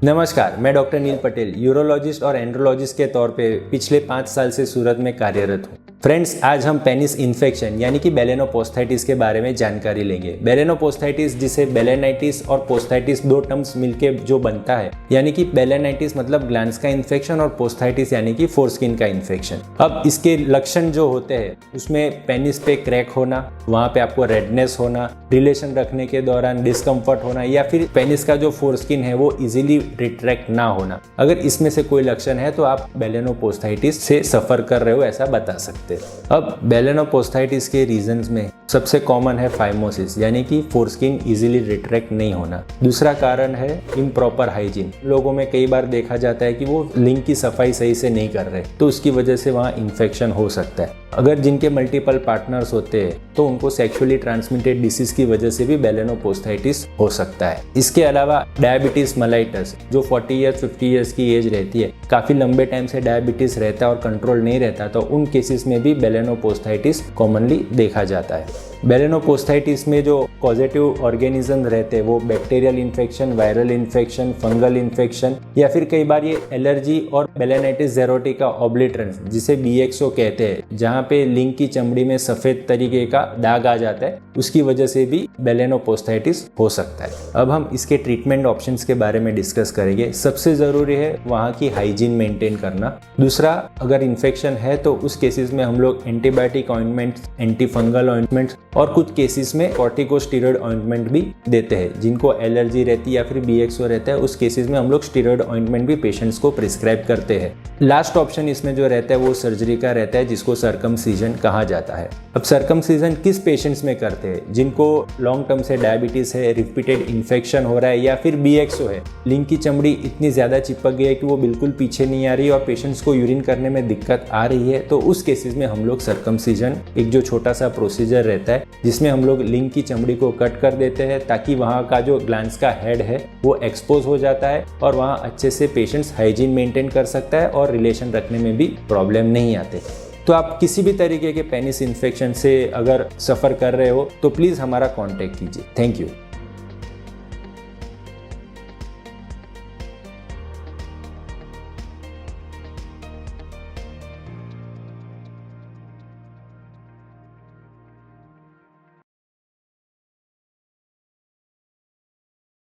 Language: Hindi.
नमस्कार, मैं डॉक्टर नील पटेल, यूरोलॉजिस्ट और एंड्रोलॉजिस्ट के तौर पे पिछले 5 साल से सूरत में कार्यरत हूँ। फ्रेंड्स, आज हम पेनिस इन्फेक्शन यानी कि बेलेनोपोस्थाइटिस के बारे में जानकारी लेंगे। बेलेनोपोस्थाइटिस, जिसे बेलेनाइटिस और पोस्थाइटिस 2 टर्म्स मिलके जो बनता है, यानी कि बेलेनाइटिस मतलब ग्लैंड्स का इन्फेक्शन और पोस्थाइटिस यानी कि फोरस्किन का इन्फेक्शन। अब इसके लक्षण जो होते हैं उसमें पेनिस पे क्रैक होना, वहाँ पे आपको रेडनेस होना, रिलेशन रखने के दौरान डिस्कम्फर्ट होना या फिर पेनिस का जो फोरस्किन है वो इजीली रिट्रैक्ट ना होना। अगर इसमें से कोई लक्षण है तो आप बेलेनोपोस्थाइटिस से सफर कर रहे हो ऐसा बता सकते हैं। अब बेलेनोपोस्थाइटिस के रीजंस में सबसे कॉमन है फाइमोसिस यानी कि फोरस्किन इजीली रिट्रैक्ट नहीं होना। दूसरा कारण है इम्प्रॉपर हाइजीन। लोगों में कई बार देखा जाता है कि वो लिंग की सफाई सही से नहीं कर रहे, तो उसकी वजह से वहाँ इन्फेक्शन हो सकता है। अगर जिनके मल्टीपल पार्टनर्स होते हैं तो उनको सेक्सुअली ट्रांसमिटेड डिसीज की वजह से भी बेलेनोपोस्थाइटिस हो सकता है। इसके अलावा डायबिटीज मेलाइटस, जो 40 ईयर्स 50 ईयर्स की एज रहती है, काफी लंबे टाइम से डायबिटीज रहता है और कंट्रोल नहीं रहता, तो उन केसेस में भी बेलेनोपोस्थाइटिस कॉमनली देखा जाता है। बेलेनोपोस्थाइटिस में जो पॉजिटिव ऑर्गेनिज्म रहते हैं वो bacterial infection, viral infection, fungal infection या फिर कई बार ये एलर्जी और बेलेनाइटिस जेरोटिका ऑब्लिटरेंस, जिसे BXO कहते हैं, जहाँ पे लिंग की चमड़ी में सफेद तरीके का दाग आ जाता है, उसकी वजह से भी बेलेनोपोस्थाइटिस हो सकता है। अब हम इसके ट्रीटमेंट ऑप्शंस के बारे में डिस्कस करेंगे। सबसे जरूरी है वहाँ की हाइजीन मेंटेन करना। दूसरा, अगर इन्फेक्शन है तो उस केसेस में हम लोग antibiotic ointments, anti fungal ointments और कुछ केसेस में कॉर्टिकोस्टेरॉइड ऑइंटमेंट भी देते हैं। जिनको एलर्जी रहती है या फिर BXO रहता है, उस केसेस में हम लोग स्टेरॉइड ऑइंटमेंट भी पेशेंट्स को प्रिस्क्राइब करते हैं। लास्ट ऑप्शन इसमें जो रहता है वो सर्जरी का रहता है, जिसको सर्कमसीजन कहा जाता है। अब सर्कमसीजन किस पेशेंट्स में करते हैं? जिनको लॉन्ग टर्म से डायबिटीज है, रिपीटेड इन्फेक्शन हो रहा है या फिर BXO है, लिंग की चमड़ी इतनी ज्यादा चिपक गई है कि वो बिल्कुल पीछे नहीं आ रही और पेशेंट्स को यूरिन करने में दिक्कत आ रही है, तो उस केसेस में हम लोग सर्कमसीजन, एक जो छोटा सा प्रोसीजर रहता है जिसमें हम लोग लिंग की चमड़ी को कट कर देते हैं ताकि वहाँ का जो ग्लैंड्स का हेड है वो एक्सपोज हो जाता है और वहाँ अच्छे से पेशेंट्स हाइजीन मेंटेन कर सकता है और रिलेशन रखने में भी प्रॉब्लम नहीं आते। तो आप किसी भी तरीके के पेनिस इन्फेक्शन से अगर सफ़र कर रहे हो तो प्लीज़ हमारा कॉन्टैक्ट कीजिए। Thank you.